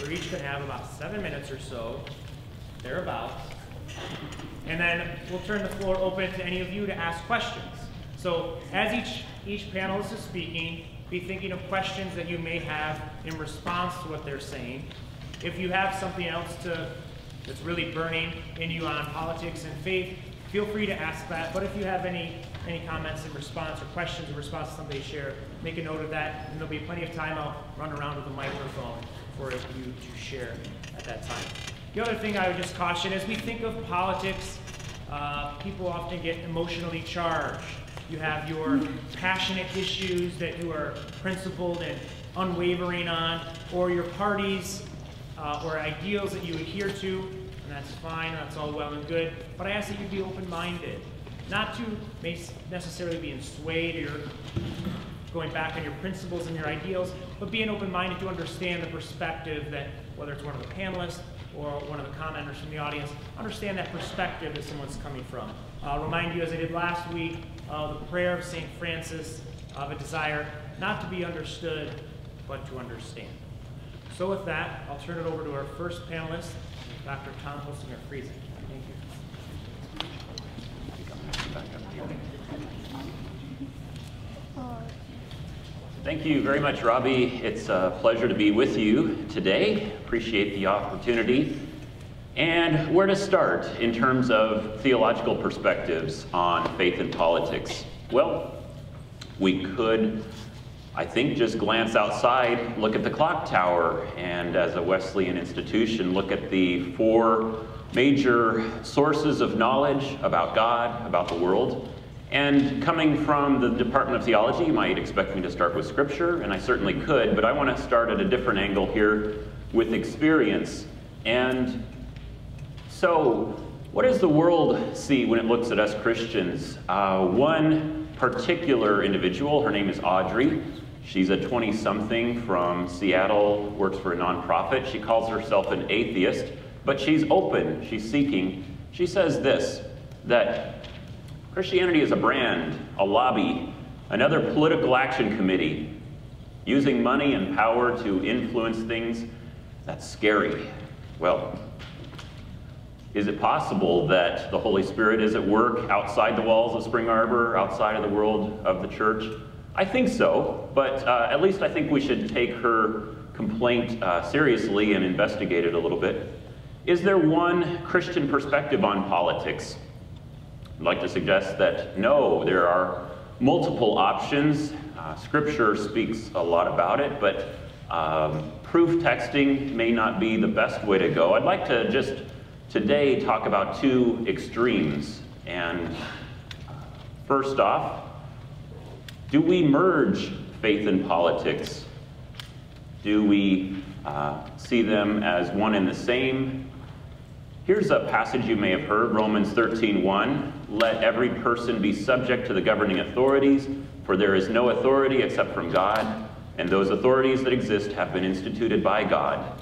We're each going to have about 7 minutes or so, thereabouts. And then we'll turn the floor open to any of you to ask questions. So as each panelist is speaking, be thinking of questions that you may have in response to what they're saying. If you have something else that's really burning in you on politics and faith, feel free to ask that. But if you have any comments in response or questions in response to something they share, make a note of that, and there'll be plenty of time. I'll run around with a microphone for you to share at that time. The other thing I would just caution, as we think of politics, people often get emotionally charged. You have your passionate issues that you are principled and unwavering on, or your parties or ideals that you adhere to, and that's fine, that's all well and good, but I ask that you be open-minded, not to necessarily being swayed or going back on your principles and your ideals, but being open-minded to understand the perspective that, whether it's one of the panelists or one of the commenters from the audience, understand that perspective that someone's coming from. I'll remind you, as I did last week, the prayer of St. Francis of a desire not to be understood, but to understand. So with that, I'll turn it over to our first panelist, Dr. Tom Holsinger-Friesen. Thank you. Thank you very much, Robbie. It's a pleasure to be with you today. Appreciate the opportunity. And where to start in terms of theological perspectives on faith and politics? Well, we could, I think, just glance outside, look at the clock tower, and as a Wesleyan institution, look at the 4 major sources of knowledge about God, about the world. And coming from the Department of Theology, you might expect me to start with Scripture, and I certainly could, but I want to start at a different angle here with experience. And so, what does the world see when it looks at us Christians? One particular individual, her name is Audrey. She's a 20-something from Seattle, works for a nonprofit. She calls herself an atheist, but she's open, she's seeking. She says this, that Christianity is a brand, a lobby, another political action committee, using money and power to influence things. That's scary. Well, is it possible that the Holy Spirit is at work outside the walls of Spring Arbor, outside of the world of the church? I think so, but at least I think we should take her complaint seriously and investigate it a little bit. Is there one Christian perspective on politics? I'd like to suggest that no, there are multiple options. Scripture speaks a lot about it, but proof texting may not be the best way to go. I'd like to just today talk about 2 extremes. And first off, do we merge faith and politics? Do we see them as one and the same? Here's a passage you may have heard, Romans 13:1. Let every person be subject to the governing authorities, for there is no authority except from God, and those authorities that exist have been instituted by God.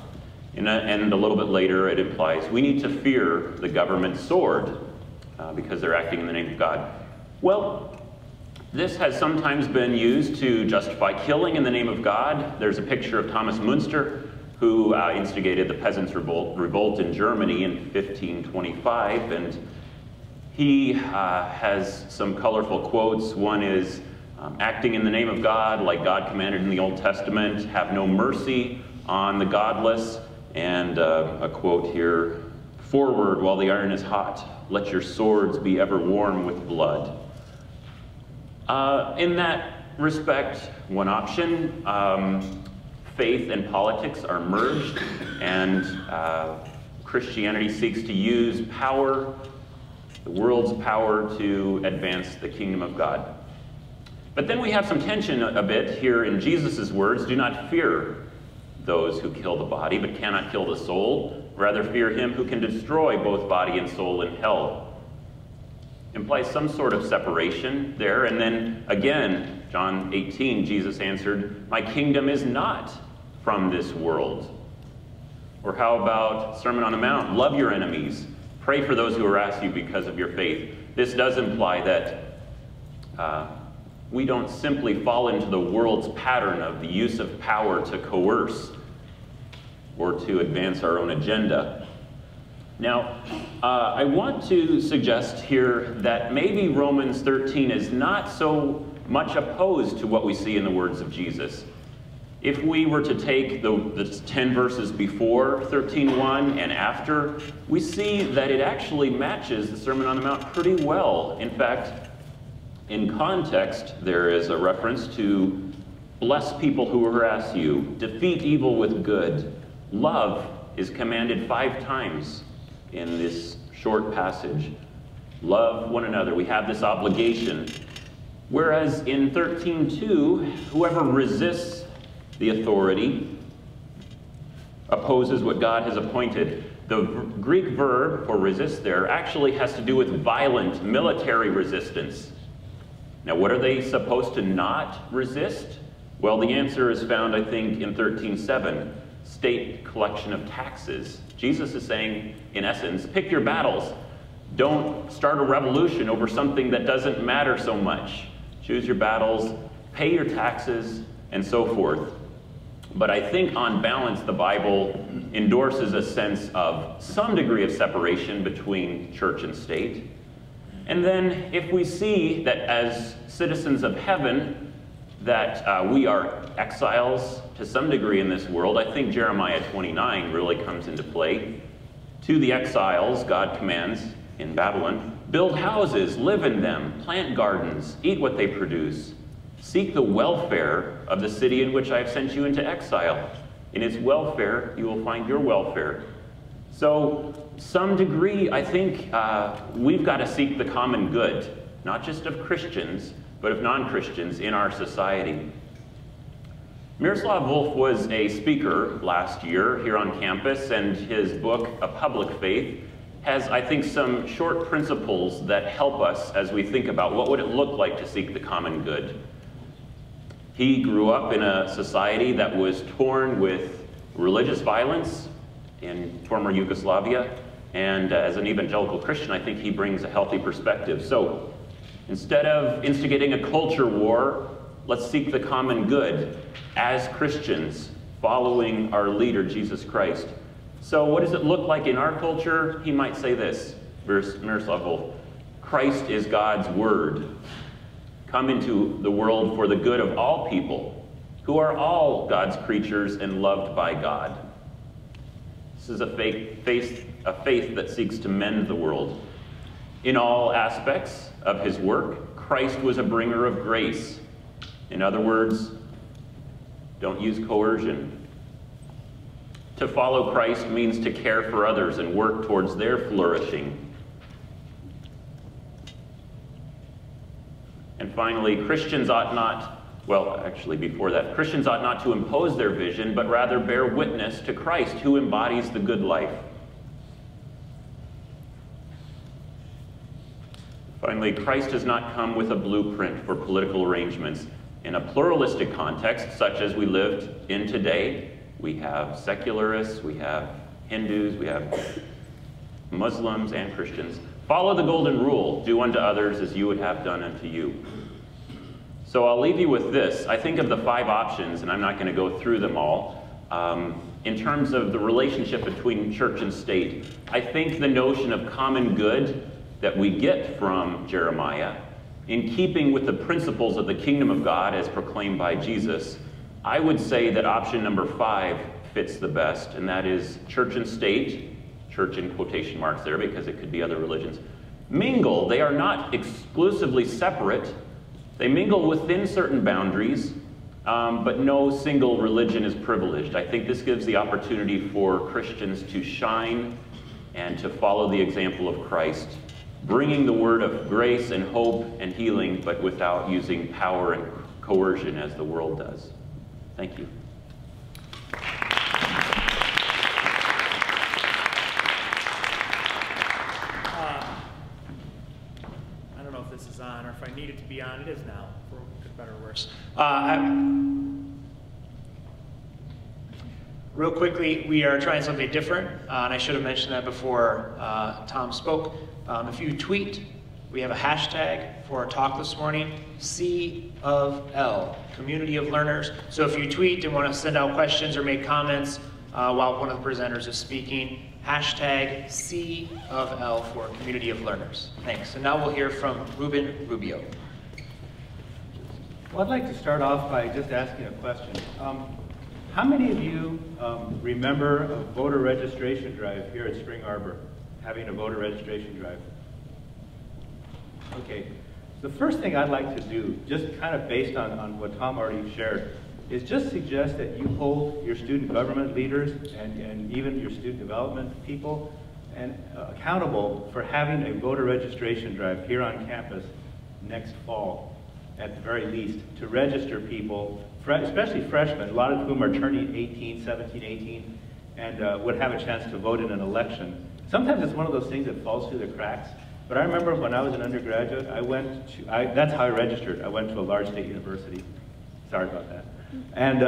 And a little bit later it implies we need to fear the government sword because they're acting in the name of God. Well, this has sometimes been used to justify killing in the name of God. There's a picture of Thomas Münster, who instigated the Peasants' Revolt in Germany in 1525, and he has some colorful quotes. One is, acting in the name of God, like God commanded in the Old Testament, have no mercy on the godless, and a quote here, forward while the iron is hot, let your swords be ever warm with blood. In that respect, one option, faith and politics are merged, and Christianity seeks to use power, the world's power, to advance the kingdom of God. But then we have some tension a bit here in Jesus' words, do not fear those who kill the body but cannot kill the soul, rather fear him who can destroy both body and soul in hell. Implies some sort of separation there. And then again, John 18, Jesus answered, my kingdom is not from this world. Or how about Sermon on the Mount, love your enemies, pray for those who harass you because of your faith. This does imply that we don't simply fall into the world's pattern of the use of power to coerce. or to advance our own agenda. Now, I want to suggest here that maybe Romans 13 is not so much opposed to what we see in the words of Jesus. If we were to take the 10 verses before 13:1 and after, we see that it actually matches the Sermon on the Mount pretty well. In fact, in context, there is a reference to bless people who harass you, defeat evil with good. Love is commanded 5 times in this short passage. Love one another. We have this obligation. Whereas in 13:2, whoever resists the authority opposes what God has appointed. The Greek verb for resist there actually has to do with violent military resistance. Now, what are they supposed to not resist? Well, the answer is found, I think, in 13:7, state collection of taxes. Jesus is saying, in essence, pick your battles. Don't start a revolution over something that doesn't matter so much. Choose your battles, pay your taxes, and so forth. But I think on balance, the Bible endorses a sense of some degree of separation between church and state. And then if we see that as citizens of heaven, that we are exiles to some degree in this world, I think Jeremiah 29 really comes into play. To the exiles, God commands in Babylon, build houses, live in them, plant gardens, eat what they produce. Seek the welfare of the city in which I have sent you into exile. In its welfare, you will find your welfare. So, some degree, I think we've got to seek the common good, not just of Christians, but of non-Christians in our society. Miroslav Volf was a speaker last year here on campus, and his book, A Public Faith, has, I think, some short principles that help us as we think about what would it look like to seek the common good. He grew up in a society that was torn with religious violence in former Yugoslavia, and as an evangelical Christian, I think he brings a healthy perspective. So, instead of instigating a culture war, let's seek the common good as Christians following our leader, Jesus Christ. So what does it look like in our culture? He might say this, Miroslav Volf, Christ is God's word. Come into the world for the good of all people, who are all God's creatures and loved by God. This is a faith that seeks to mend the world. In all aspects of his work, Christ was a bringer of grace. In other words, don't use coercion. To follow Christ means to care for others and work towards their flourishing. And finally, Christians ought not, well, actually before that, Christians ought not to impose their vision, but rather bear witness to Christ, who embodies the good life. Finally, Christ has not come with a blueprint for political arrangements. In a pluralistic context, such as we lived in today, we have secularists, we have Hindus, we have Muslims and Christians. Follow the golden rule, do unto others as you would have done unto you. So I'll leave you with this. I think of the 5 options, and I'm not going to go through them all. In terms of the relationship between church and state, I think the notion of common good that we get from Jeremiah, in keeping with the principles of the kingdom of God as proclaimed by Jesus, I would say that option number 5 fits the best, and that is church and state, church in quotation marks there because it could be other religions, mingle. They are not exclusively separate. They mingle within certain boundaries, but no single religion is privileged. I think this gives the opportunity for Christians to shine and to follow the example of Christ, bringing the word of grace and hope and healing, but without using power and coercion as the world does. Thank you. I don't know if this is on or if I need it to be on. It is now, for better or worse. Real quickly, we are trying something different, and I should have mentioned that before Tom spoke. If you tweet, we have a hashtag for our talk this morning, C of L, Community of Learners. So if you tweet and want to send out questions or make comments, while one of the presenters is speaking. Hashtag C of L for Community of Learners. Thanks. And now we'll hear from Ruben Rubio. Well, I'd like to start off by just asking a question. How many of you remember a voter registration drive here at Spring Arbor, having a voter registration drive? Okay. The first thing I'd like to do, just kind of based on what Tom already shared, is just suggest that you hold your student government leaders and even your student development people accountable for having a voter registration drive here on campus next fall, at the very least, to register people, especially freshmen, a lot of whom are turning 18, 17, 18, and would have a chance to vote in an election. Sometimes it's one of those things that falls through the cracks, but I remember when I was an undergraduate, that's how I registered. I went to a large state university. Sorry about that. And,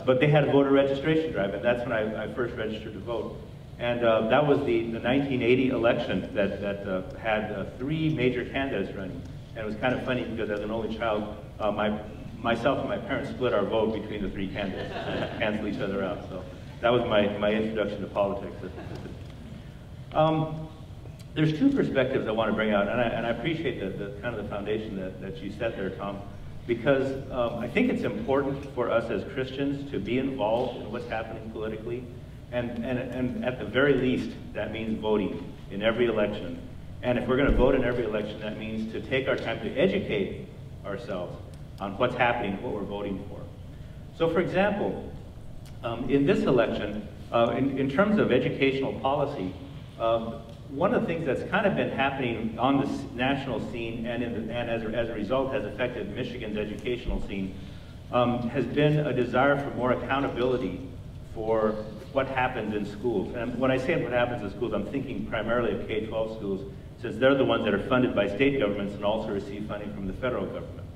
but they had a voter registration drive, and that's when I first registered to vote. And that was the 1980 election that had 3 major candidates running. And it was kind of funny because as an only child, myself and my parents split our vote between the 3 candidates to cancel each other out. So that was my introduction to politics. There's 2 perspectives I want to bring out, and I appreciate the kind of the foundation that you set there, Tom. Because I think it's important for us as Christians to be involved in what's happening politically. And at the very least, that means voting in every election. And if we're going to vote in every election, that means to take our time to educate ourselves on what's happening, what we're voting for. So for example, in this election, in terms of educational policy, one of the things that's kind of been happening on the national scene and as a result has affected Michigan's educational scene has been a desire for more accountability for what happens in schools. And when I say what happens in schools, I'm thinking primarily of K-12 schools, since they're the ones that are funded by state governments and also receive funding from the federal government.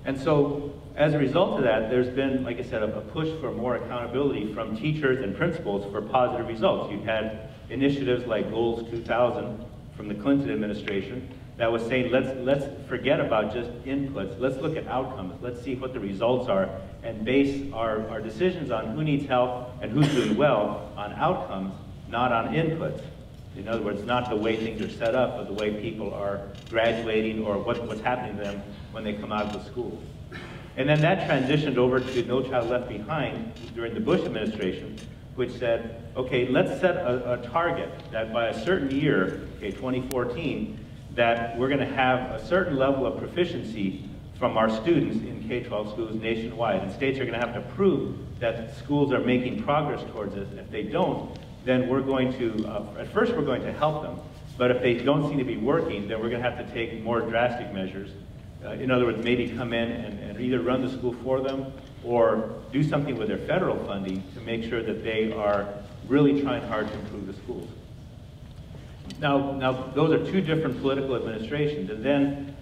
And so as a result of that, there's been, like I said, a push for more accountability from teachers and principals for positive results. You've had initiatives like Goals 2000 from the Clinton administration that was saying, let's forget about just inputs, let's look at outcomes, let's see what the results are, and base our decisions on who needs help and who's doing well on outcomes, not on inputs. In other words, not the way things are set up, but the way people are graduating or what's happening to them when they come out of the school. And then that transitioned over to No Child Left Behind during the Bush administration, which said, okay, let's set a target that by a certain year, okay, 2014, that we're going to have a certain level of proficiency from our students in K-12 schools nationwide. And states are going to have to prove that schools are making progress towards this. And if they don't, then we're going to, at first we're going to help them. But if they don't seem to be working, then we're going to have to take more drastic measures. In other words, maybe come in and either run the school for them or do something with their federal funding to make sure that they are really trying hard to improve the schools. Now those are 2 different political administrations. And then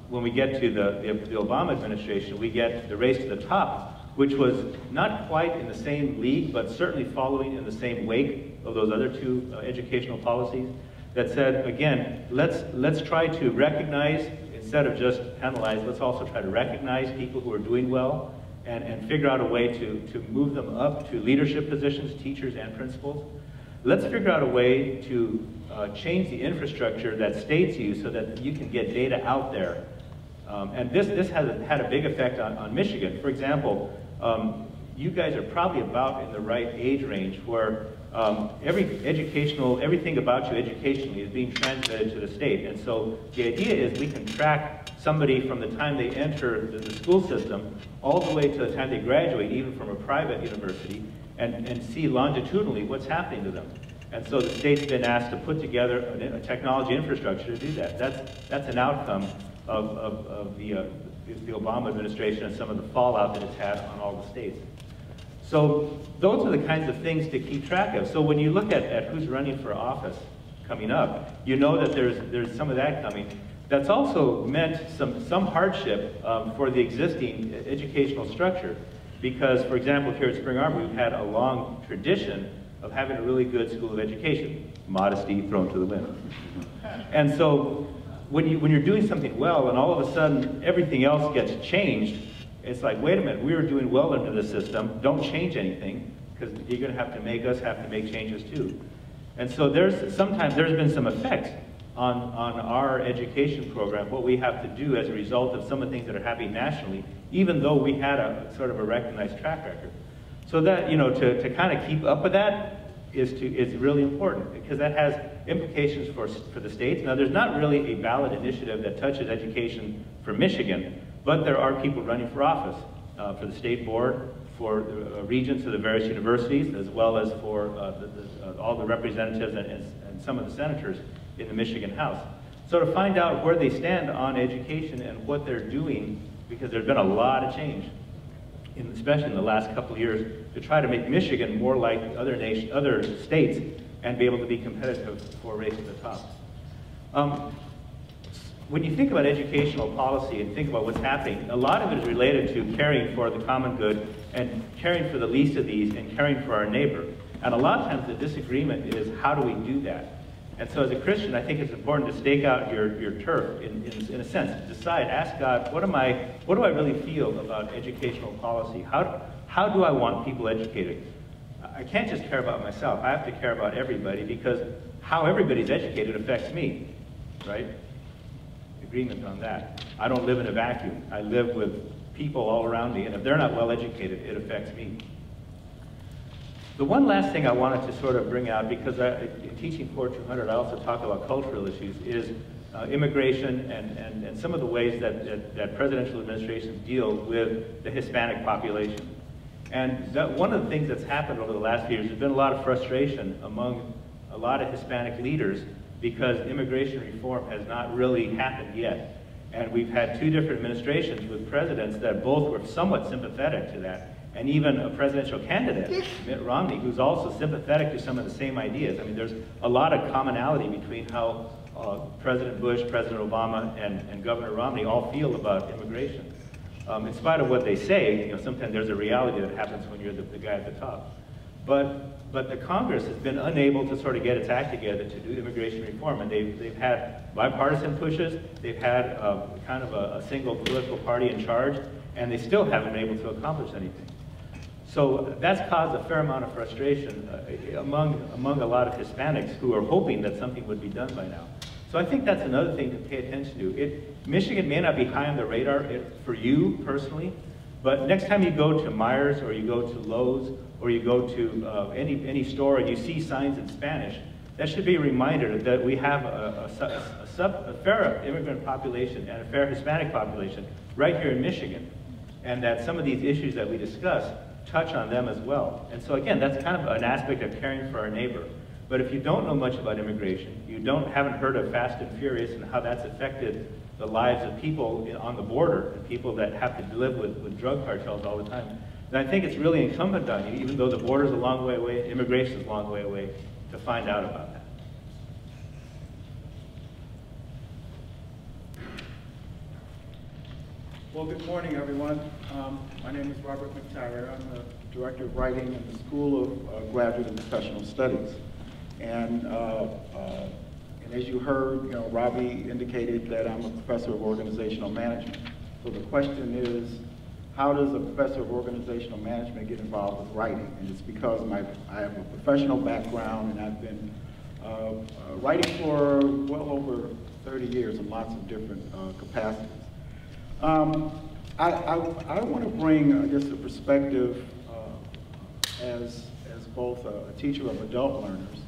when we get to the Obama administration, we get the race to the top, which was not quite in the same league, but certainly following in the same wake of those other 2 educational policies that said, again, let's try to recognize, instead of just penalize, let's also try to recognize people who are doing well and figure out a way to move them up to leadership positions, teachers and principals. Let's figure out a way to change the infrastructure that states use so that you can get data out there. And this has had a big effect on Michigan. For example, you guys are probably about in the right age range where everything about you educationally is being transmitted to the state. And so the idea is we can track somebody from the time they enter the school system all the way to the time they graduate, even from a private university, and see longitudinally what's happening to them. And so the state's been asked to put together a technology infrastructure to do that. That's an outcome of the Obama administration and some of the fallout that it's had on all the states. So those are the kinds of things to keep track of. So when you look at who's running for office coming up, you know that there's some of that coming. That's also meant some hardship for the existing educational structure. Because, for example, here at Spring Arbor, we've had a long tradition of having a really good school of education. Modesty thrown to the wind. And so when you're doing something well and all of a sudden everything else gets changed, it's like, wait a minute, we were doing well under the system, don't change anything. because you're going to have to make us have to make changes too. And so sometimes there's been some effect on our education program, what we have to do as a result of some of the things that are happening nationally, even though we had a sort of a recognized track record. So that, to kind of keep up with that is really important, because that has implications for the states. Now, there's not really a ballot initiative that touches education for Michigan, but there are people running for office for the state board, for the regents of the various universities, as well as for all the representatives and some of the senators in the Michigan House. So to find out where they stand on education and what they're doing, because there's been a lot of change, especially in the last couple of years, to try to make Michigan more like other states and be able to be competitive for a race to the top. When you think about educational policy and think about what's happening, a lot of it is related to caring for the common good and caring for the least of these and caring for our neighbor. And a lot of times the disagreement is, how do we do that? And so as a Christian, I think it's important to stake out your turf in a sense, decide, ask God, what do I really feel about educational policy? How do I want people educated? I can't just care about myself. I have to care about everybody, because how everybody's educated affects me, right? Agreement on that. I don't live in a vacuum. I live with people all around me, and if they're not well educated, it affects me. The one last thing I wanted to sort of bring out, because in teaching Core 200, I also talk about cultural issues, is immigration and some of the ways that presidential administrations deal with the Hispanic population. And one of the things that's happened over the last few years, there's been a lot of frustration among a lot of Hispanic leaders, because immigration reform has not really happened yet. And we've had two different administrations with presidents that both were somewhat sympathetic to that, and even a presidential candidate, Mitt Romney, who's also sympathetic to some of the same ideas. I mean, there's a lot of commonality between how President Bush, President Obama, and Governor Romney all feel about immigration. In spite of what they say, sometimes there's a reality that happens when you're the guy at the top. But the Congress has been unable to sort of get its act together to do immigration reform, and they've had bipartisan pushes, they've had kind of a single political party in charge, and they still haven't been able to accomplish anything. So that's caused a fair amount of frustration among a lot of Hispanics who are hoping that something would be done by now. So I think that's another thing to pay attention to. Michigan may not be high on the radar for you personally, but next time you go to Myers or you go to Lowe's or you go to any store and you see signs in Spanish, that should be a reminder that we have a fair immigrant population and a fair Hispanic population right here in Michigan, and that some of these issues that we discuss touch on them as well. And so again, that's kind of an aspect of caring for our neighbor. But if you don't know much about immigration, you haven't heard of Fast and Furious and how that's affected the lives of people on the border and people that have to live with drug cartels all the time, then I think it's really incumbent on you, even though the border's a long way away, immigration is a long way away, to find out about that. Well, good morning, everyone. My name is Robert McTire. I'm the Director of Writing in the School of Graduate and Professional Studies. And as you heard, Robbie indicated that I'm a professor of organizational management. So the question is, how does a professor of organizational management get involved with writing? And it's because I have a professional background, and I've been writing for well over 30 years in lots of different capacities. I want to bring, I guess, a perspective as both a teacher of adult learners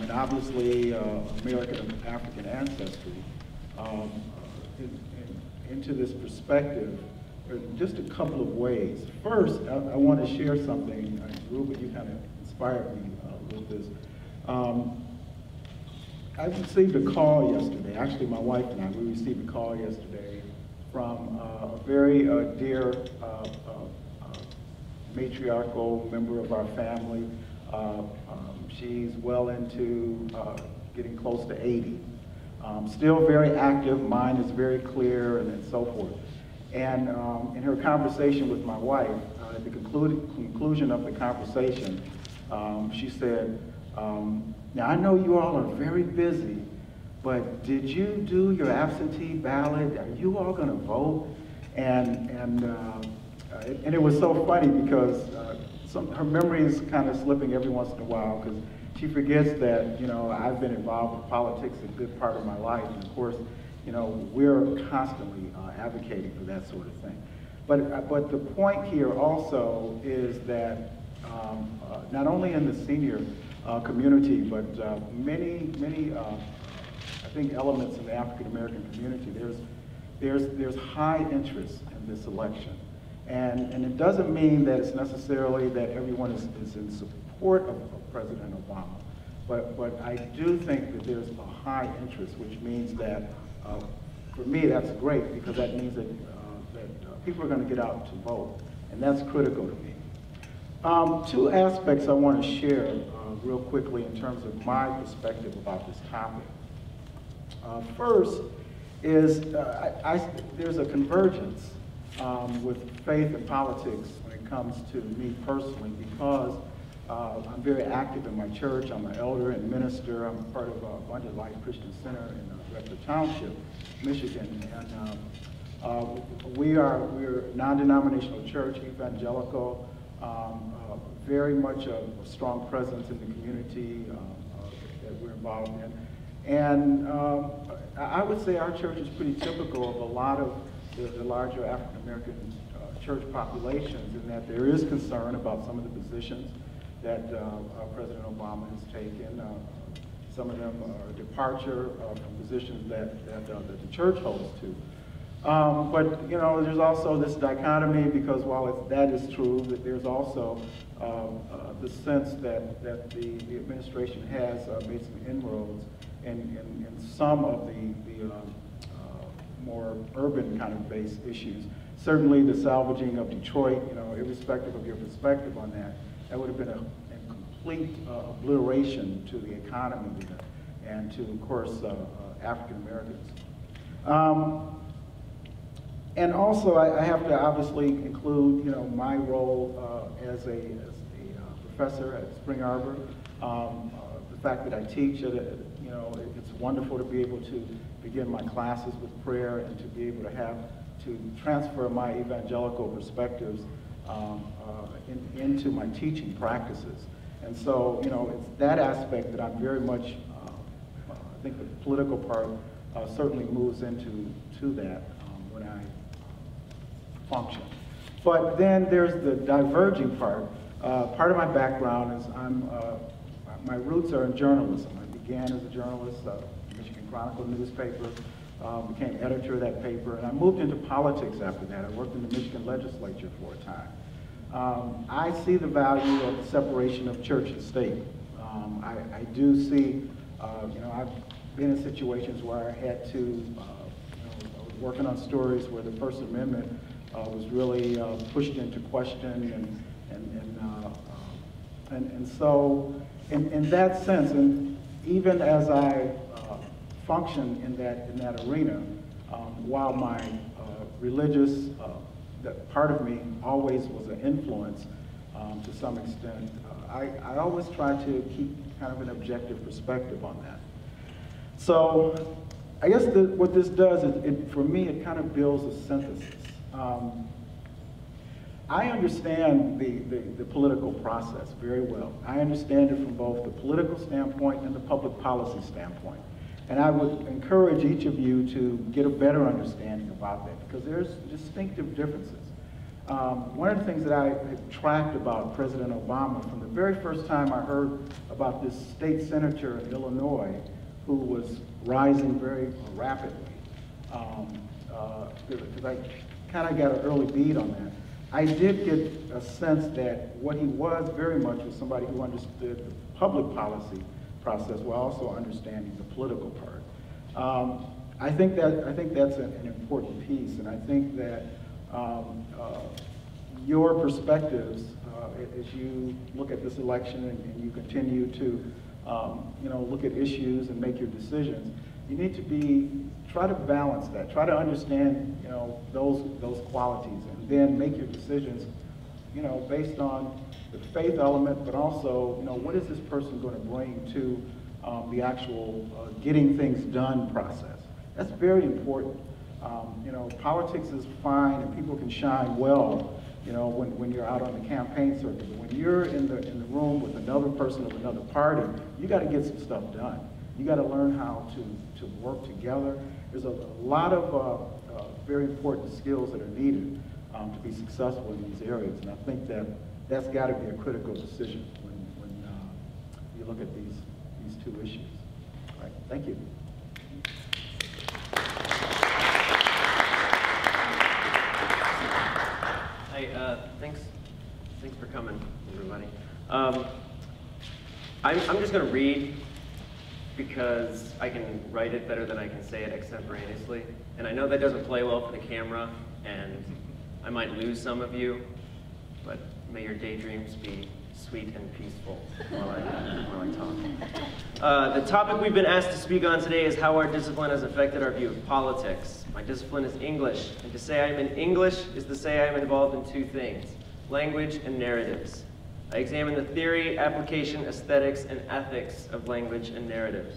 and obviously American and African ancestry into this perspective in just a couple of ways. First, I want to share something. Ruben, you kind of inspired me with this. I received a call yesterday. Actually, my wife and I, we received a call yesterday from a very dear matriarchal member of our family. She's well into getting close to 80. Still very active, mind is very clear, and so forth. And in her conversation with my wife, at the conclusion of the conversation, she said, now I know you all are very busy, but did you do your absentee ballot? Are you all going to vote? And it was so funny because her memory is kind of slipping every once in a while because she forgets that, you know, I've been involved with politics a good part of my life. And of course, you know, we're constantly advocating for that sort of thing. But the point here also is that not only in the senior community, but many I think elements of the African American community, there's high interest in this election. And it doesn't mean that it's necessarily that everyone is in support of President Obama, but I do think that there's a high interest, which means that, for me, that's great, because that means that, people are going to get out to vote, and that's critical to me. Two aspects I want to share real quickly in terms of my perspective about this topic. First is there's a convergence with faith and politics when it comes to me personally, because I'm very active in my church. I'm an elder and minister. I'm part of Abundant Life Christian Center in Rector Township, Michigan. And we're a non-denominational church, evangelical, very much a strong presence in the community that we're involved in. And I would say our church is pretty typical of a lot of the larger African American church populations, in that there is concern about some of the positions that President Obama has taken. Some of them are a departure from positions that the church holds to. But you know, there's also this dichotomy, because while that is true, that there's also the sense that the administration has made some inroads in some of the more urban kind of based issues. Certainly the salvaging of Detroit, you know, irrespective of your perspective on that, that would have been a complete obliteration to the economy and to, of course, African Americans. And also, I have to obviously include, you know, my role as a professor at Spring Arbor. The fact that I teach, you know, it's wonderful to be able to begin my classes with prayer and to be able to transfer my evangelical perspectives into my teaching practices. And so, you know, it's that aspect that I'm very much, I think the political part certainly moves into that when I function. But then there's the diverging part. Part of my background is my roots are in journalism. I began as a journalist, Michigan Chronicle newspaper, became editor of that paper, and I moved into politics after that. I worked in the Michigan legislature for a time. I see the value of the separation of church and state. I do see, you know, I've been in situations where I had to, you know, I was working on stories where the First Amendment was really pushed into question, and so in that sense, and even as I function in that arena, while my religious that part of me always was an influence to some extent, I always try to keep kind of an objective perspective on that. So I guess what this does, for me, it kind of builds a synthesis. I understand the political process very well. I understand it from both the political standpoint and the public policy standpoint. And I would encourage each of you to get a better understanding about that, because there's distinctive differences. One of the things that I had tracked about President Obama from the very first time I heard about this state senator in Illinois who was rising very rapidly, because I kind of got an early bead on that. I did get a sense that what he was very much was somebody who understood the public policy process while also understanding the political part. I think that's an important piece, and I think that your perspectives, as you look at this election and you continue to you know, look at issues and make your decisions, you need to try to balance that, try to understand, you know, those qualities, and then make your decisions, you know, based on the faith element, but also, you know, what is this person going to bring to the actual getting things done process. That's very important. You know, politics is fine and people can shine well you know, when you're out on the campaign circuit. But when you're in the room with another person of another party, you got to get some stuff done. You got to learn how to work together. There's a lot of very important skills that are needed to be successful in these areas, and I think that's got to be a critical decision when you look at these two issues. All right, thank you. Hi, thanks for coming, everybody. I'm just going to read because I can write it better than I can say it extemporaneously, and I know that doesn't play well for the camera, and I might lose some of you, but may your daydreams be sweet and peaceful while I talk. The topic we've been asked to speak on today is how our discipline has affected our view of politics. My discipline is English, and to say I'm in English is to say I'm involved in two things: language and narratives. I examine the theory, application, aesthetics, and ethics of language and narratives.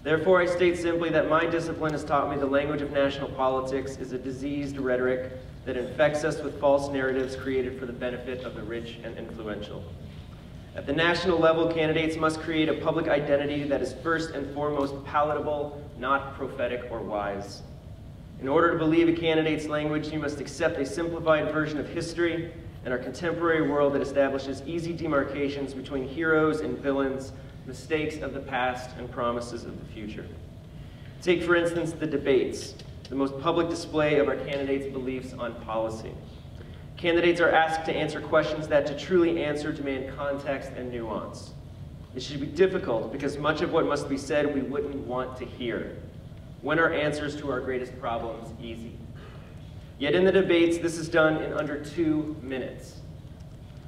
Therefore, I state simply that my discipline has taught me the language of national politics is a diseased rhetoric that infects us with false narratives created for the benefit of the rich and influential. At the national level, candidates must create a public identity that is first and foremost palatable, not prophetic or wise. In order to believe a candidate's language, you must accept a simplified version of history and our contemporary world that establishes easy demarcations between heroes and villains, mistakes of the past and promises of the future. Take, for instance, the debates, the most public display of our candidates' beliefs on policy. Candidates are asked to answer questions that to truly answer demand context and nuance. It should be difficult because much of what must be said we wouldn't want to hear. When are answers to our greatest problems easy? Yet in the debates, this is done in under 2 minutes.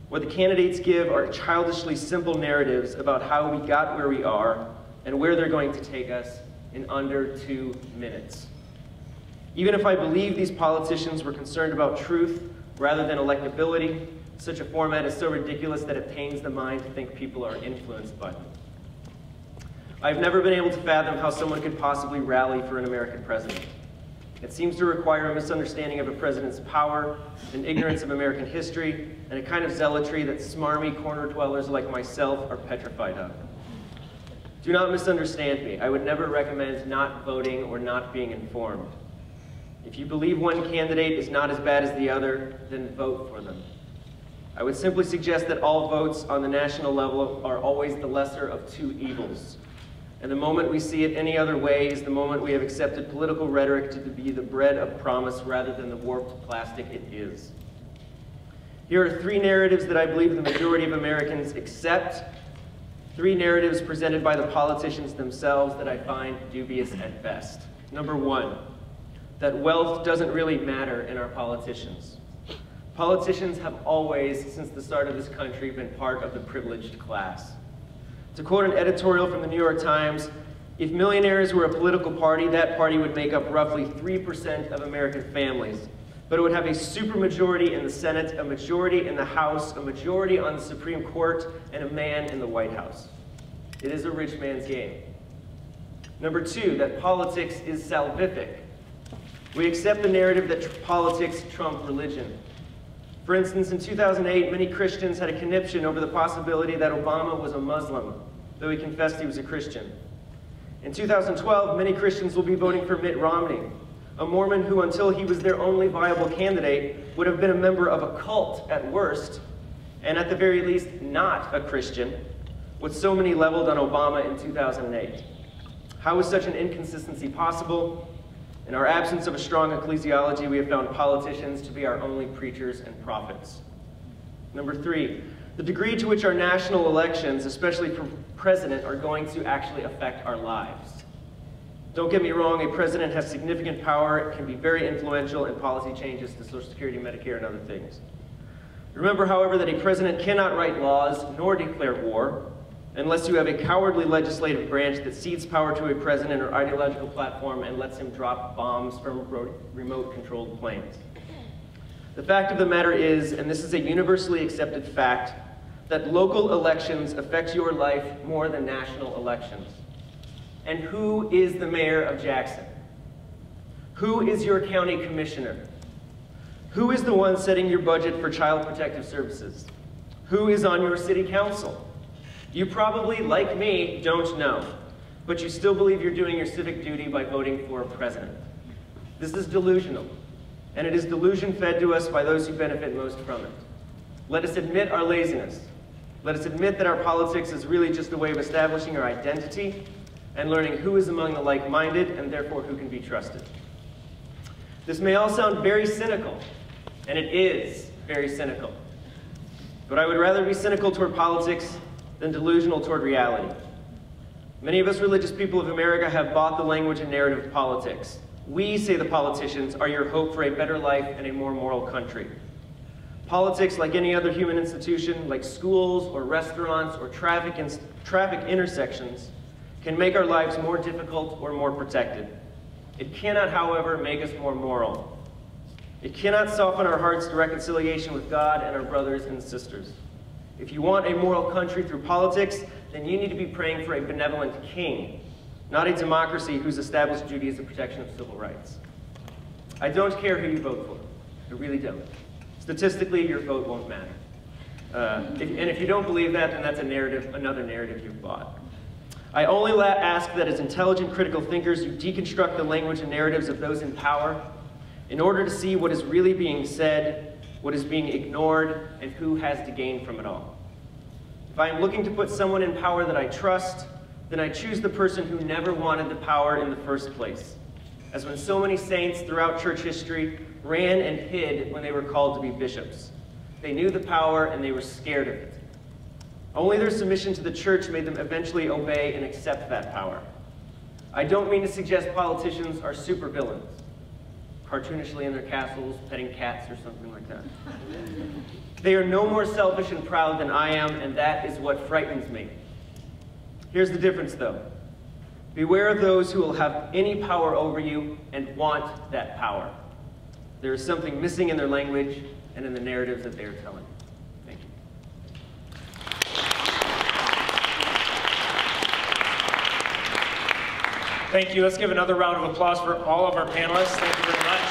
What the candidates give are childishly simple narratives about how we got where we are and where they're going to take us in under 2 minutes. Even if I believe these politicians were concerned about truth rather than electability, such a format is so ridiculous that it pains the mind to think people are influenced by them. I've never been able to fathom how someone could possibly rally for an American president. It seems to require a misunderstanding of a president's power, an ignorance of American history, and a kind of zealotry that smarmy corner dwellers like myself are petrified of. Do not misunderstand me. I would never recommend not voting or not being informed. If you believe one candidate is not as bad as the other, then vote for them. I would simply suggest that all votes on the national level are always the lesser of two evils. And the moment we see it any other way is the moment we have accepted political rhetoric to be the bread of promise rather than the warped plastic it is. Here are 3 narratives that I believe the majority of Americans accept, 3 narratives presented by the politicians themselves that I find dubious at best. Number 1, that wealth doesn't really matter in our politicians. Politicians have always, since the start of this country, been part of the privileged class. To quote an editorial from the New York Times, if millionaires were a political party, that party would make up roughly 3% of American families. But it would have a supermajority in the Senate, a majority in the House, a majority on the Supreme Court, and a man in the White House. It is a rich man's game. Number 2, that politics is salvific. We accept the narrative that politics trump religion. For instance, in 2008, many Christians had a conniption over the possibility that Obama was a Muslim, though he confessed he was a Christian. In 2012, many Christians will be voting for Mitt Romney, a Mormon who, until he was their only viable candidate, would have been a member of a cult at worst, and at the very least, not a Christian, with so many leveled on Obama in 2008. How is such an inconsistency possible? In our absence of a strong ecclesiology, we have found politicians to be our only preachers and prophets. Number 3, the degree to which our national elections, especially for president, are going to actually affect our lives. Don't get me wrong, a president has significant power, can be very influential in policy changes to Social Security, Medicare, and other things. Remember, however, that a president cannot write laws nor declare war unless you have a cowardly legislative branch that cedes power to a president or ideological platform and lets him drop bombs from remote-controlled planes. The fact of the matter is, and this is a universally accepted fact, that local elections affect your life more than national elections. And who is the mayor of Jackson? Who is your county commissioner? Who is the one setting your budget for child protective services? Who is on your city council? You probably, like me, don't know, but you still believe you're doing your civic duty by voting for a president. This is delusional, and it is delusion fed to us by those who benefit most from it. Let us admit our laziness. Let us admit that our politics is really just a way of establishing our identity and learning who is among the like-minded and therefore who can be trusted. This may all sound very cynical, and it is very cynical. But I would rather be cynical toward politics than delusional toward reality. Many of us religious people of America have bought the language and narrative of politics. We, say the politicians, are your hope for a better life and a more moral country. Politics, like any other human institution, like schools or restaurants or traffic intersections, can make our lives more difficult or more protected. It cannot, however, make us more moral. It cannot soften our hearts to reconciliation with God and our brothers and sisters. If you want a moral country through politics, then you need to be praying for a benevolent king, not a democracy whose established duty is the protection of civil rights. I don't care who you vote for. I really don't. Statistically, your vote won't matter. And if you don't believe that, then that's a narrative, another narrative you've bought. I only ask that as intelligent, critical thinkers, you deconstruct the language and narratives of those in power in order to see what is really being said, what is being ignored, and who has to gain from it all. If I am looking to put someone in power that I trust, then I choose the person who never wanted the power in the first place. As when so many saints throughout church history ran and hid when they were called to be bishops. They knew the power and they were scared of it. Only their submission to the church made them eventually obey and accept that power. I don't mean to suggest politicians are supervillains, cartoonishly in their castles, petting cats or something like that. They are no more selfish and proud than I am, and that is what frightens me. Here's the difference, though. Beware of those who will have any power over you and want that power. There is something missing in their language and in the narratives that they are telling. Thank you. Thank you. Let's give another round of applause for all of our panelists. Thank you very much.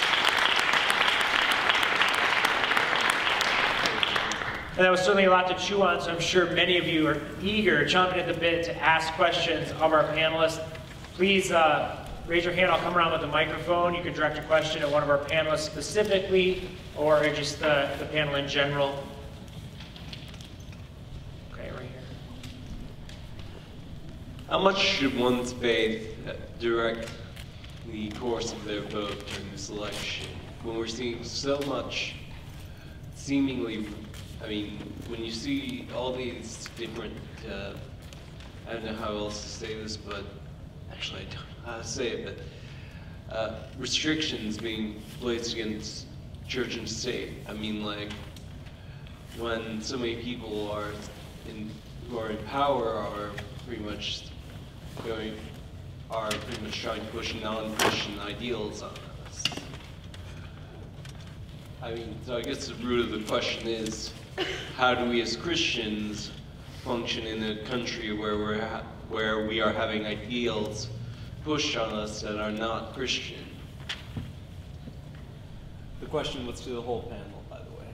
And that was certainly a lot to chew on, so I'm sure many of you are eager, chomping at the bit to ask questions of our panelists. Please raise your hand. I'll come around with the microphone. You can direct a question at one of our panelists specifically, or just the panel in general. Okay, right here. How much should one's faith direct the course of their vote during this election? When we're seeing so much seemingly, I mean, when you see all these different, I don't know how else to say this, but actually I don't know how to say it, but restrictions being placed against church and state. I mean, like, when so many people who are in power are pretty much trying to push non-Christian ideals on us. I mean, so I guess the root of the question is, how do we as Christians function in a country where we are having ideals pushed on us that are not Christian? The question was to the whole panel, by the way.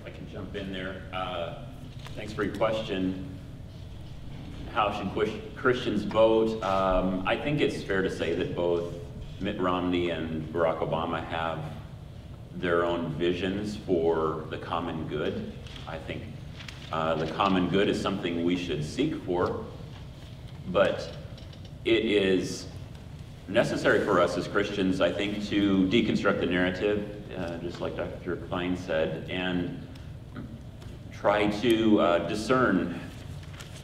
I can jump in there. Thanks for your question. How should Christians vote? I think it's fair to say that both Mitt Romney and Barack Obama have their own visions for the common good. I think the common good is something we should seek for, but it is necessary for us as Christians, I think, to deconstruct the narrative, just like Dr. Klein said, and try to discern.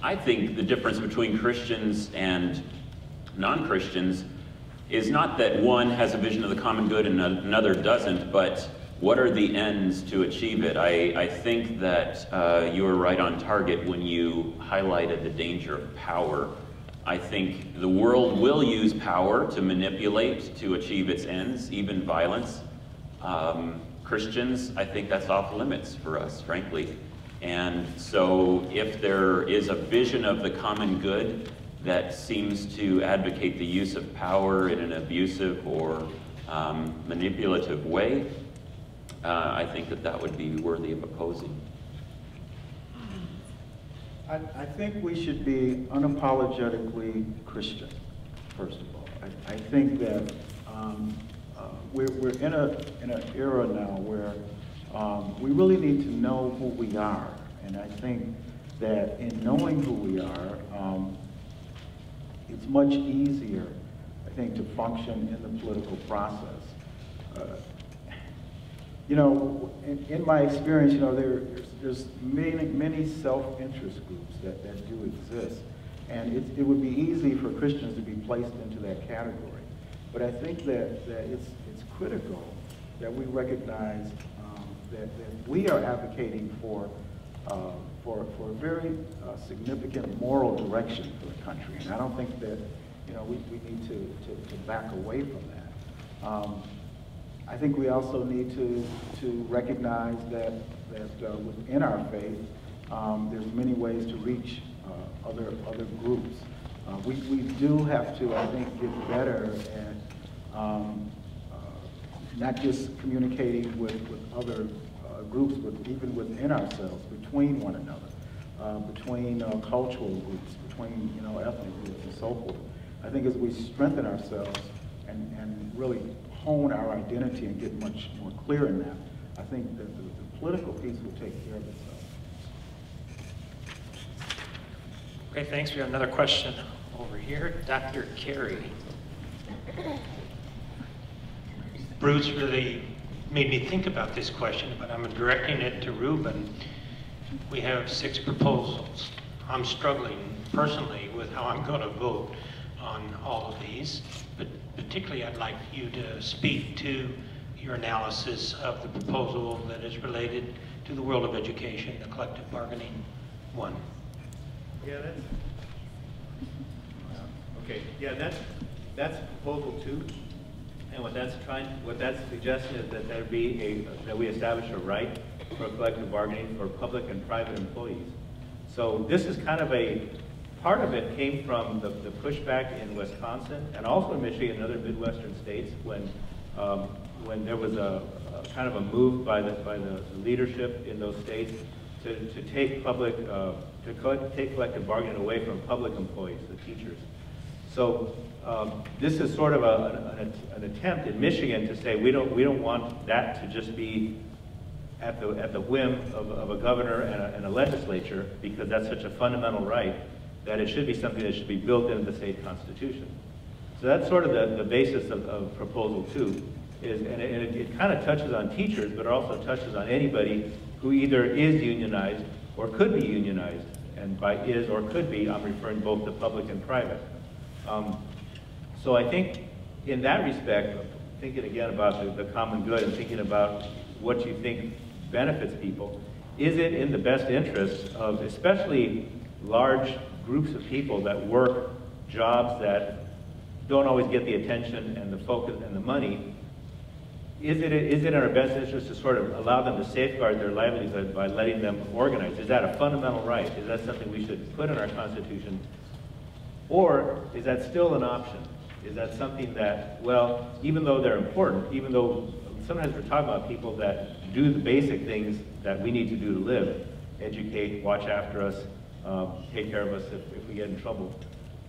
I think the difference between Christians and non-Christians is not that one has a vision of the common good and another doesn't, but what are the ends to achieve it? I think that you were right on target when you highlighted the danger of power. I think the world will use power to manipulate, to achieve its ends, even violence. Christians, I think that's off limits for us, frankly. And so if there is a vision of the common good that seems to advocate the use of power in an abusive or manipulative way, I think that that would be worthy of opposing. I think we should be unapologetically Christian, first of all. I think that we're in an era now where we really need to know who we are. And I think that in knowing who we are, it's much easier, I think, to function in the political process. You know, in my experience, you know, there's many self-interest groups that do exist. And it would be easy for Christians to be placed into that category. But I think that it's critical that we recognize that we are advocating for a very significant moral direction for the country. And I don't think that, you know, we need to back away from that. I think we also need to recognize that within our faith, there's many ways to reach other groups. We do have to, I think, get better at not just communicating with other groups, but even within ourselves, between one another, between cultural groups, between, you know, ethnic groups and so forth. I think as we strengthen ourselves and really hone our identity and get much more clear in that, I think that the political piece will take care of itself. Okay, thanks. We have another question over here. Dr. Carey. Bruce really made me think about this question, but I'm directing it to Ruben. We have 6 proposals. I'm struggling personally with how I'm going to vote on all of these, but particularly I'd like you to speak to your analysis of the proposal that is related to the world of education, the collective bargaining one. Yeah, that's proposal 2, and what that's suggesting is that that we establish a right for collective bargaining for public and private employees. So this is kind of part of it came from the pushback in Wisconsin and also in Michigan and other Midwestern states when there was a kind of a move by the leadership in those states to take take collective bargaining away from public employees, the teachers. So this is sort of an attempt in Michigan to say we don't want that to just be at the whim of a governor and a legislature, because that's such a fundamental right that it should be something that should be built into the state constitution. So that's sort of the basis of proposal 2, and it kind of touches on teachers, but it also touches on anybody who either is unionized or could be unionized. And by is or could be, I'm referring both to public and private. So I think in that respect, thinking again about the common good and thinking about what you think benefits people, is it in the best interest of especially large groups of people that work jobs that don't always get the attention and the focus and the money? Is it in our best interest to sort of allow them to safeguard their livelihood by letting them organize? Is that a fundamental right? Is that something we should put in our Constitution? Or is that still an option? Is that something that, well, even though they're important, even though sometimes we're talking about people that do the basic things that we need to do to live, educate, watch after us, take care of us if we get in trouble.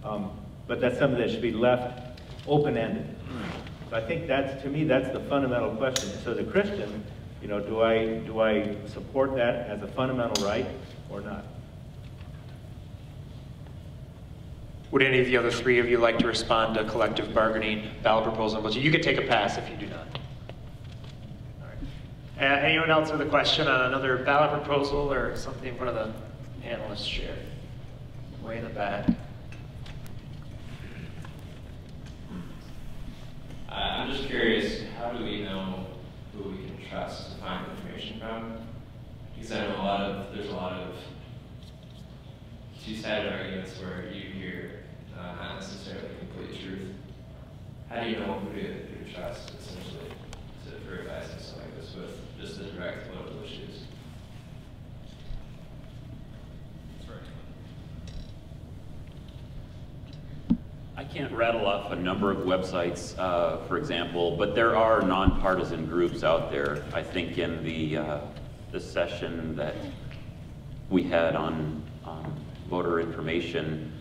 But that's something that should be left open-ended. So I think to me, that's the fundamental question. So as a Christian, you know, do I support that as a fundamental right or not? Would any of the other 3 of you like to respond to collective bargaining ballot proposal? You could take a pass if you do not. All right. Anyone else with a question on another ballot proposal or something one of the panelists shared? Way in the back. I'm just curious, how do we know who we can trust to find information from? Because I know there's a lot of two-sided arguments where you hear not necessarily complete truth. How do you know who to trust, essentially, for advice and stuff like this with just the direct political issues? I can't rattle off a number of websites, for example, but there are nonpartisan groups out there. I think in the session that we had on voter information,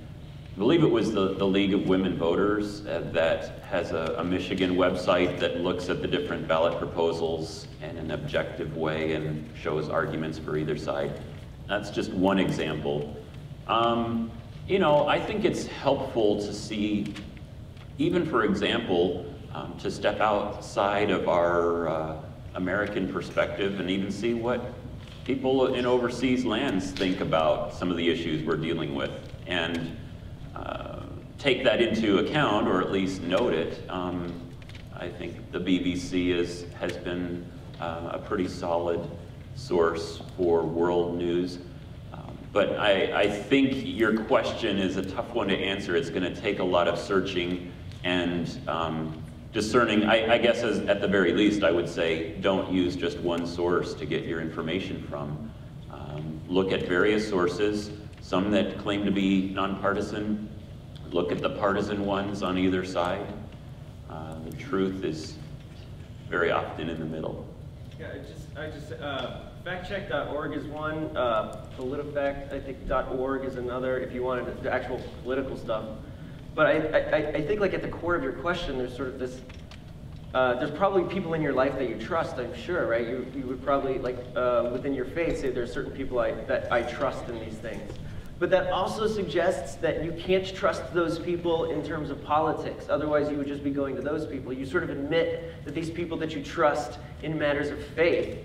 I believe it was the League of Women Voters that has a Michigan website that looks at the different ballot proposals in an objective way and shows arguments for either side. That's just one example. You know, I think it's helpful to see, even for example, to step outside of our American perspective and even see what people in overseas lands think about some of the issues we're dealing with, and take that into account, or at least note it. I think the BBC has been a pretty solid source for world news. But I think your question is a tough one to answer. It's going to take a lot of searching and discerning. I guess at the very least, I would say don't use just one source to get your information from. Look at various sources, some that claim to be nonpartisan. Look at the partisan ones on either side. The truth is very often in the middle. Yeah, factcheck.org is one, PolitiFact, I think .org is another, if you wanted the actual political stuff. But I think like at the core of your question, there's sort of this, there's probably people in your life that you trust, I'm sure, right? You would probably, like, within your faith, say there's certain people that I trust in these things. But that also suggests that you can't trust those people in terms of politics. Otherwise, you would just be going to those people. You sort of admit that these people that you trust in matters of faith,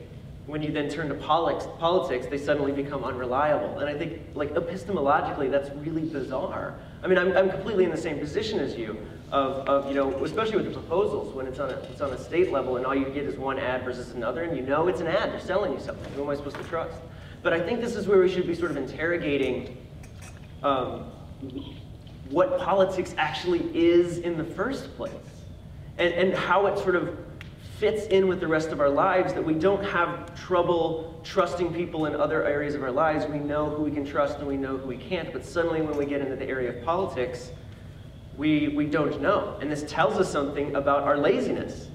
when you then turn to politics, they suddenly become unreliable. And I think, like, epistemologically, that's really bizarre. I mean, I'm completely in the same position as you, of you know, especially with the proposals, when it's on a state level and all you get is one ad versus another, and you know it's an ad, they're selling you something. Who am I supposed to trust? But I think this is where we should be sort of interrogating what politics actually is in the first place, and how it sort of fits in with the rest of our lives, that we don't have trouble trusting people in other areas of our lives. We know who we can trust and we know who we can't, but suddenly when we get into the area of politics, we don't know. And this tells us something about our laziness.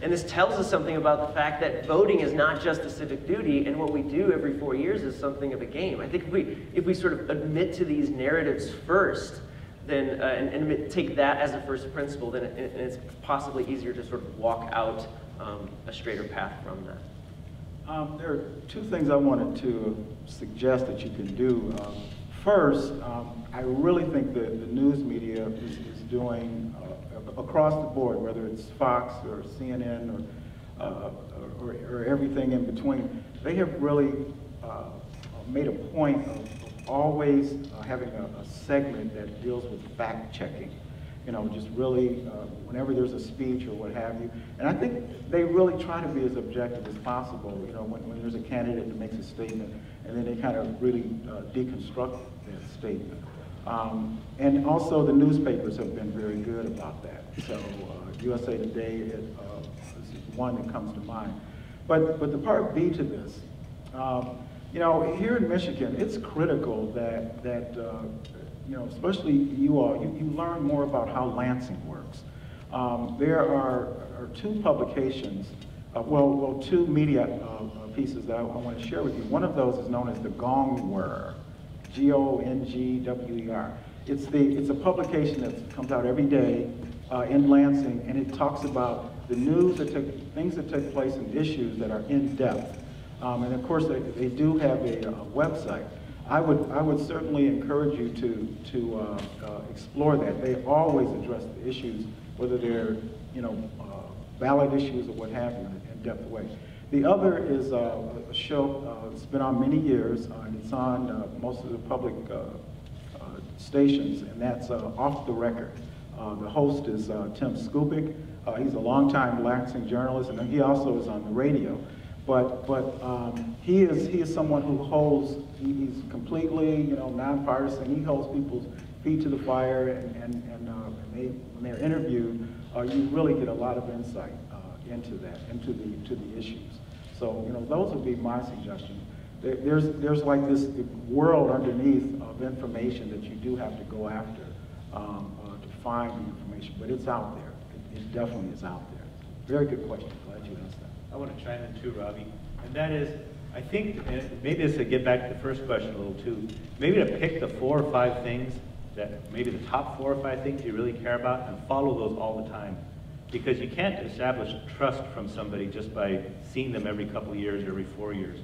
And this tells us something about the fact that voting is not just a civic duty, and what we do every 4 years is something of a game. I think if we sort of admit to these narratives first, then and take that as a first principle, then it's possibly easier to sort of walk out a straighter path from that. There are two things I wanted to suggest that you can do. First, I really think that the news media is doing across the board, whether it's Fox or CNN or everything in between, they have really made a point of always having a segment that deals with fact checking. You know, just really, whenever there's a speech or what have you. And I think they really try to be as objective as possible, you know, when there's a candidate that makes a statement, and then they kind of really deconstruct that statement. And also the newspapers have been very good about that. So USA Today is one that comes to mind. But the part B to this, you know, here in Michigan, it's critical that you know, especially you all, you learn more about how Lansing works. There are two publications, well, two media pieces that I want to share with you. One of those is known as the Gongwer, Gongwer. It's a publication that comes out every day in Lansing, and it talks about the news things that take place and issues that are in depth. And of course, they do have a website. I would certainly encourage you to explore that. They always address the issues, whether they're, you know, ballot issues or what have you, in an in-depth way. The other is a show that's been on many years, and it's on most of the public stations, and that's Off the Record. The host is Tim Skupik. He's a longtime Lansing journalist, and he also is on the radio. But he is someone who holds, he's completely, you know, nonpartisan. He holds people's feet to the fire, and when they're interviewed, you really get a lot of insight into that, into the issues. So, you know, those would be my suggestions. There's like this world underneath of information that you do have to go after to find the information, but it's out there. It definitely is out there. Very good question. Glad you asked that. I want to chime in too, Robbie. And that is, I think, and maybe this to get back to the first question a little too, maybe to pick the 4 or 5 things that, maybe the top 4 or 5 things you really care about and follow those all the time. Because you can't establish trust from somebody just by seeing them every couple of years or every 4 years.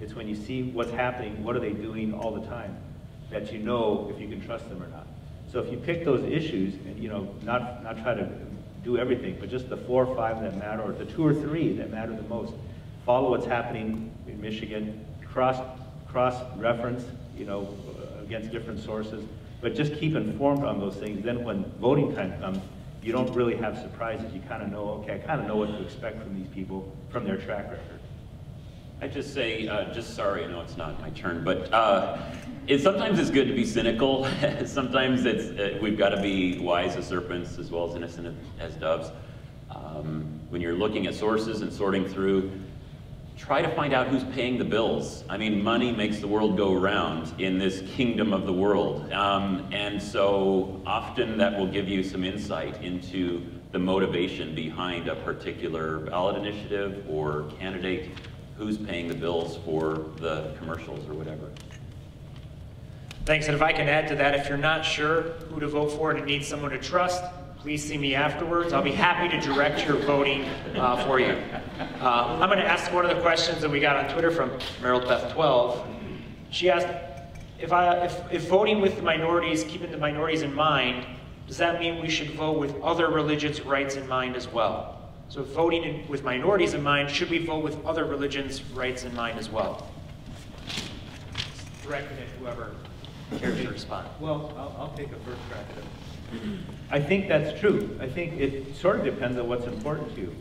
It's when you see what's happening, what are they doing all the time, that you know if you can trust them or not. So if you pick those issues and, you know, not try to do everything, but just the 4 or 5 that matter, or the 2 or 3 that matter the most. Follow what's happening in Michigan, cross-reference, you know, against different sources, but just keep informed on those things. Then when voting time comes, you don't really have surprises. You kind of know, okay, I kind of know what to expect from these people, from their track record. I just say, just sorry, I know it's not my turn, but sometimes it's good to be cynical. Sometimes we've got to be wise as serpents as well as innocent as doves. When you're looking at sources and sorting through, try to find out who's paying the bills. I mean, money makes the world go around in this kingdom of the world. And so often that will give you some insight into the motivation behind a particular ballot initiative or candidate, who's paying the bills for the commercials or whatever. Thanks, and if I can add to that, if you're not sure who to vote for and need someone to trust, please see me afterwards. I'll be happy to direct your voting for you. I'm going to ask one of the questions that we got on Twitter from Meryl Beth 12. She asked, if voting with the minorities, keeping the minorities in mind, does that mean we should vote with other religions' rights in mind as well? So voting with minorities in mind, should we vote with other religions' rights in mind as well? Directed at whoever cares to respond. Well, I'll take a first crack at it. I think that's true. I think it sort of depends on what's important to you.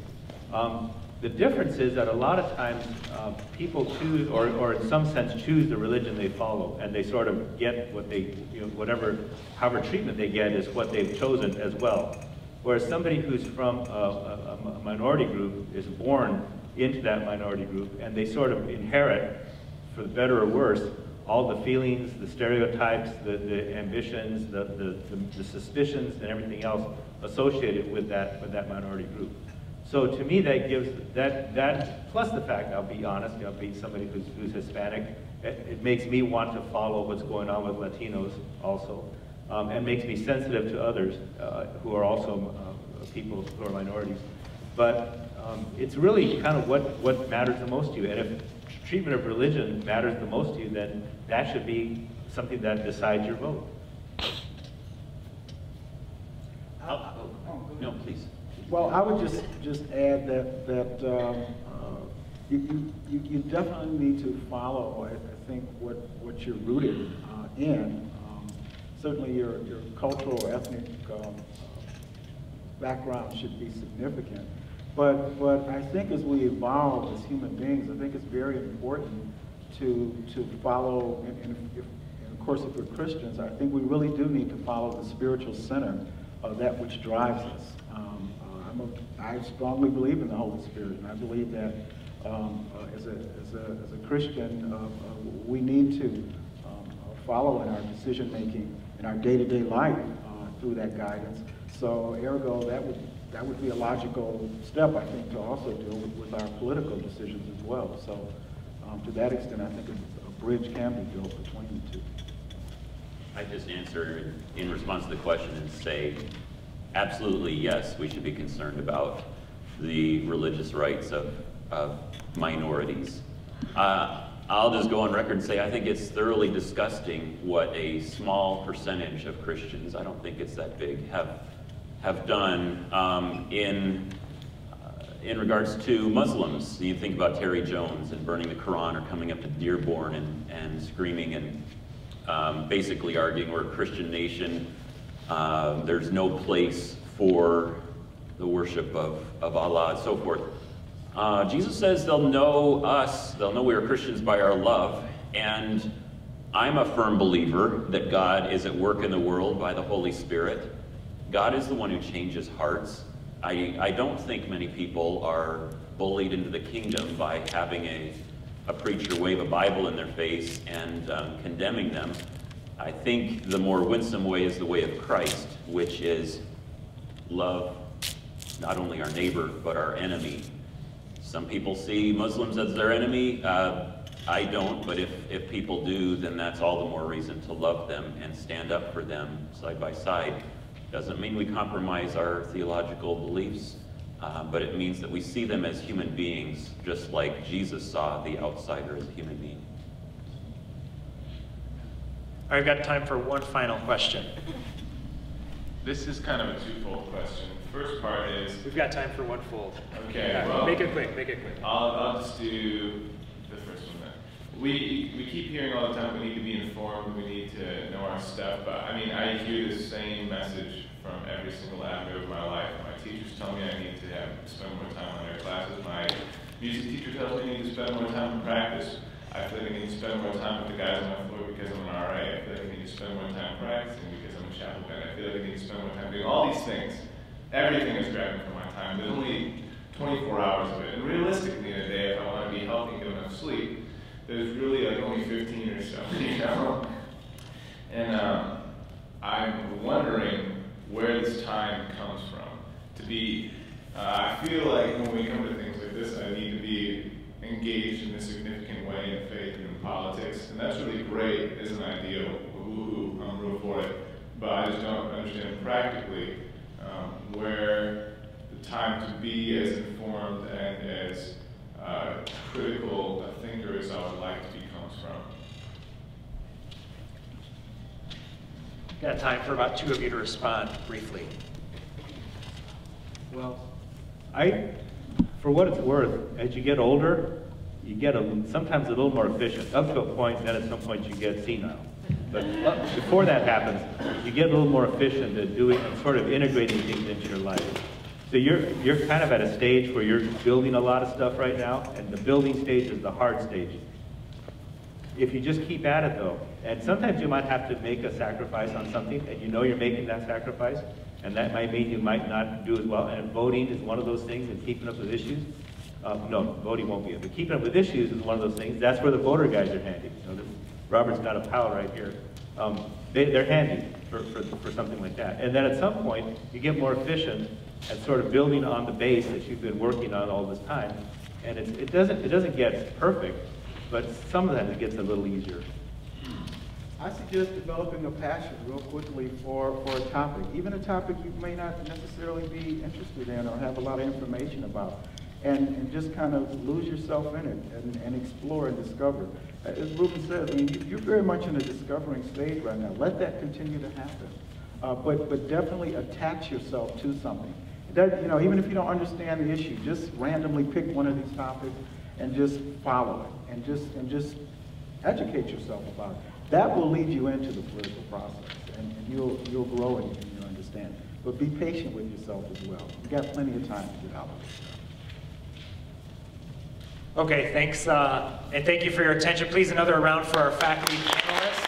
The difference is that a lot of times people choose, or in some sense choose the religion they follow, and they sort of get what they, you know, however treatment they get is what they've chosen as well. Whereas somebody who's from a minority group is born into that minority group, and they sort of inherit, for the better or worse, all the feelings, the stereotypes, the ambitions, the suspicions, and everything else associated with that minority group. So to me, that gives that plus the fact, I'll be honest, I'll be somebody who's Hispanic. It makes me want to follow what's going on with Latinos also, and makes me sensitive to others who are also people who are minorities. But it's really kind of what matters the most to you. And if treatment of religion matters the most to you, then that should be something that decides your vote. No, please. Well, I would just add that you definitely need to follow, I think, what you're rooted in. Certainly your cultural or ethnic background should be significant. But I think as we evolve as human beings, I think it's very important to follow, and of course if we're Christians, I think we really do need to follow the spiritual center of that which drives us. I strongly believe in the Holy Spirit, and I believe that as a Christian, we need to follow in our decision making in our day-to-day life through that guidance. So ergo, that would be a logical step, I think, to also deal with our political decisions as well. So to that extent, I think a bridge can be built between the two. I just answer in response to the question and say, absolutely yes, we should be concerned about the religious rights of minorities. I'll just go on record and say I think it's thoroughly disgusting what a small percentage of Christians, I don't think it's that big, have done in regards to Muslims. You think about Terry Jones and burning the Quran, or coming up to Dearborn and screaming and basically arguing we're a Christian nation. There's no place for the worship of Allah and so forth. Jesus says they'll know us, they'll know we are Christians by our love, and I'm a firm believer that God is at work in the world by the Holy Spirit. God is the one who changes hearts. I don't think many people are bullied into the kingdom by having a preacher wave a Bible in their face and condemning them. I think the more winsome way is the way of Christ, which is love not only our neighbor, but our enemy. Some people see Muslims as their enemy. I don't, but if people do, then that's all the more reason to love them and stand up for them side by side. Doesn't mean we compromise our theological beliefs, but it means that we see them as human beings, just like Jesus saw the outsider as a human being. All right, I've got time for one final question. This is kind of a twofold question. The first part is... We've got time for one fold. Okay, yeah, well... Make it quick, make it quick. I'll just do the first one then. We keep hearing all the time we need to be informed, we need to know our stuff, but I mean, I hear the same message from every single avenue of my life. My teachers tell me I need to spend more time on their classes. My music teacher tells me I need to spend more time in practice. I feel like I need to spend more time with the guys on my floor because I'm an RA. I feel like I need to spend more time practicing because I'm a chapel band. I feel like I need to spend more time doing all these things. Everything is grabbing for my time. There's only 24 hours of it. And realistically in a day, if I want to be healthy and get enough sleep, there's really like only 15 or so, you know? And I'm wondering where this time comes from. To be, I feel like when we come to things like this, I need to be engaged in a significant way in faith and in politics. And that's really great as an ideal. Woo-hoo, I'm real for it. But I just don't understand practically where the time to be as informed and as critical a thinker as I would like to be comes from. Got time for about two of you to respond briefly. Well, for what it's worth, as you get older, you get sometimes a little more efficient, up to a point, then at some point you get senile. But before that happens, you get a little more efficient at doing, sort of integrating things into your life. So you're kind of at a stage where you're building a lot of stuff right now, and the building stage is the hard stage. If you just keep at it though, and sometimes you might have to make a sacrifice on something, and you know you're making that sacrifice, and that might mean you might not do as well, and voting is one of those things, and keeping up with issues. No, voting won't be it, but keeping up with issues is one of those things. That's where the voter guides are handy. You know, Robert's got a pal right here. They're handy for something like that. And then at some point, you get more efficient at sort of building on the base that you've been working on all this time. And it doesn't get perfect, but sometimes it gets a little easier. I suggest developing a passion real quickly for a topic, even a topic you may not necessarily be interested in or have a lot of information about, and just kind of lose yourself in it and explore and discover. As Ruben says, I mean, you're very much in a discovering stage right now. Let that continue to happen, but definitely attach yourself to something. That, you know, even if you don't understand the issue, just randomly pick one of these topics and just follow it, and just educate yourself about it. That will lead you into the political process, and you'll grow in your understanding. But be patient with yourself as well. You've got plenty of time to get out of this stuff. Okay, thanks, and thank you for your attention. Please, another round for our faculty panelists.